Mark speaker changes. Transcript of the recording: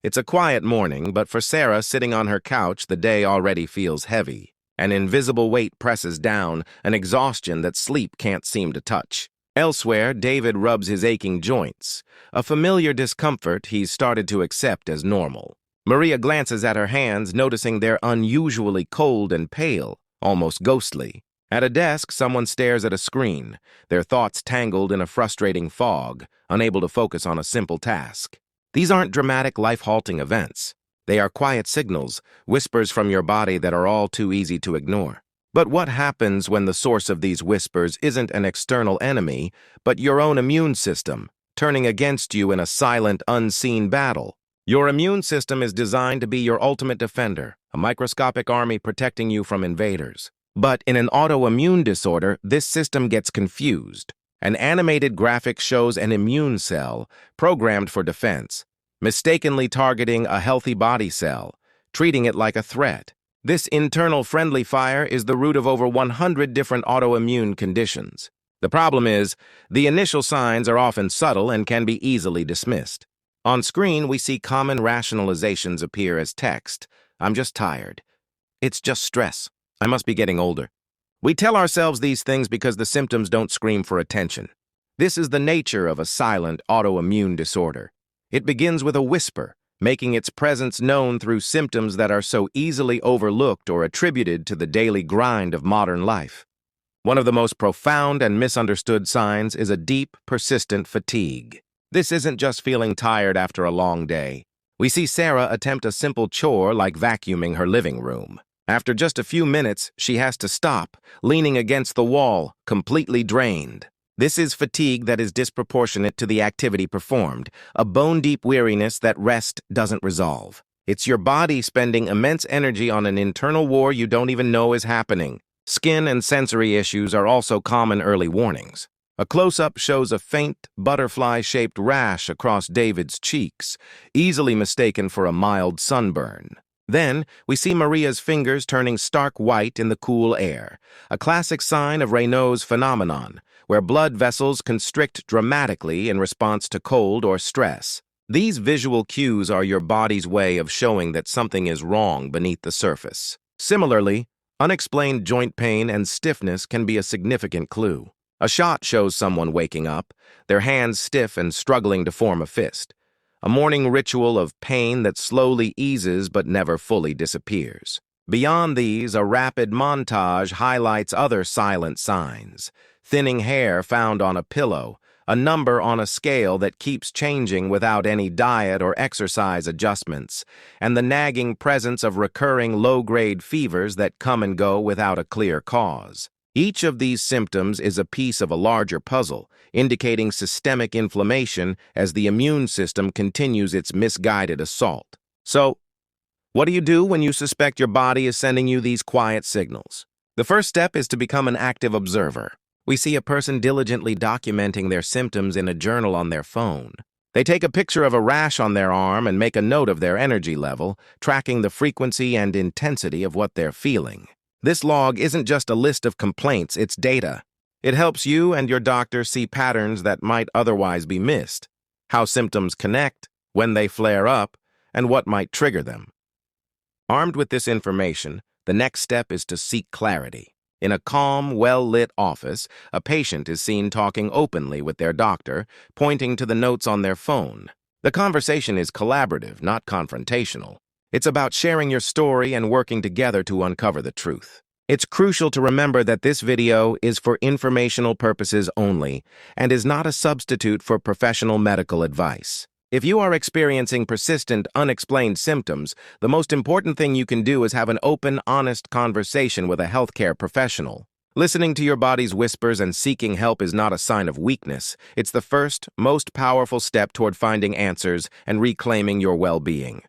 Speaker 1: It's a quiet morning, but for Sarah sitting on her couch, the day already feels heavy. An invisible weight presses down, an exhaustion that sleep can't seem to touch. Elsewhere, David rubs his aching joints, a familiar discomfort he's started to accept as normal. Maria glances at her hands, noticing they're unusually cold and pale, almost ghostly. At a desk, someone stares at a screen, their thoughts tangled in a frustrating fog, unable to focus on a simple task. These aren't dramatic, life-halting events. They are quiet signals, whispers from your body that are all too easy to ignore. But what happens when the source of these whispers isn't an external enemy, but your own immune system, turning against you in a silent, unseen battle? Your immune system is designed to be your ultimate defender, a microscopic army protecting you from invaders. But in an autoimmune disorder, this system gets confused. An animated graphic shows an immune cell, programmed for defense, mistakenly targeting a healthy body cell, treating it like a threat. This internal friendly fire is the root of over 100 different autoimmune conditions. The problem is, the initial signs are often subtle and can be easily dismissed. On screen, we see common rationalizations appear as text. I'm just tired. It's just stress. I must be getting older. We tell ourselves these things because the symptoms don't scream for attention. This is the nature of a silent autoimmune disorder. It begins with a whisper, making its presence known through symptoms that are so easily overlooked or attributed to the daily grind of modern life. One of the most profound and misunderstood signs is a deep, persistent fatigue. This isn't just feeling tired after a long day. We see Sarah attempt a simple chore like vacuuming her living room. After just a few minutes, she has to stop, leaning against the wall, completely drained. This is fatigue that is disproportionate to the activity performed, a bone-deep weariness that rest doesn't resolve. It's your body spending immense energy on an internal war you don't even know is happening. Skin and sensory issues are also common early warnings. A close-up shows a faint, butterfly-shaped rash across David's cheeks, easily mistaken for a mild sunburn. Then, we see Maria's fingers turning stark white in the cool air, a classic sign of Raynaud's phenomenon, where blood vessels constrict dramatically in response to cold or stress. These visual cues are your body's way of showing that something is wrong beneath the surface. Similarly, unexplained joint pain and stiffness can be a significant clue. A shot shows someone waking up, their hands stiff and struggling to form a fist. A morning ritual of pain that slowly eases but never fully disappears. Beyond these, a rapid montage highlights other silent signs. Thinning hair found on a pillow, a number on a scale that keeps changing without any diet or exercise adjustments, and the nagging presence of recurring low-grade fevers that come and go without a clear cause. Each of these symptoms is a piece of a larger puzzle, indicating systemic inflammation as the immune system continues its misguided assault. So, what do you do when you suspect your body is sending you these quiet signals? The first step is to become an active observer. We see a person diligently documenting their symptoms in a journal on their phone. They take a picture of a rash on their arm and make a note of their energy level, tracking the frequency and intensity of what they're feeling. This log isn't just a list of complaints, it's data. It helps you and your doctor see patterns that might otherwise be missed, how symptoms connect, when they flare up, and what might trigger them. Armed with this information, the next step is to seek clarity. In a calm, well-lit office, a patient is seen talking openly with their doctor, pointing to the notes on their phone. The conversation is collaborative, not confrontational. It's about sharing your story and working together to uncover the truth. It's crucial to remember that this video is for informational purposes only and is not a substitute for professional medical advice. If you are experiencing persistent, unexplained symptoms, the most important thing you can do is have an open, honest conversation with a healthcare professional. Listening to your body's whispers and seeking help is not a sign of weakness. It's the first, most powerful step toward finding answers and reclaiming your well-being.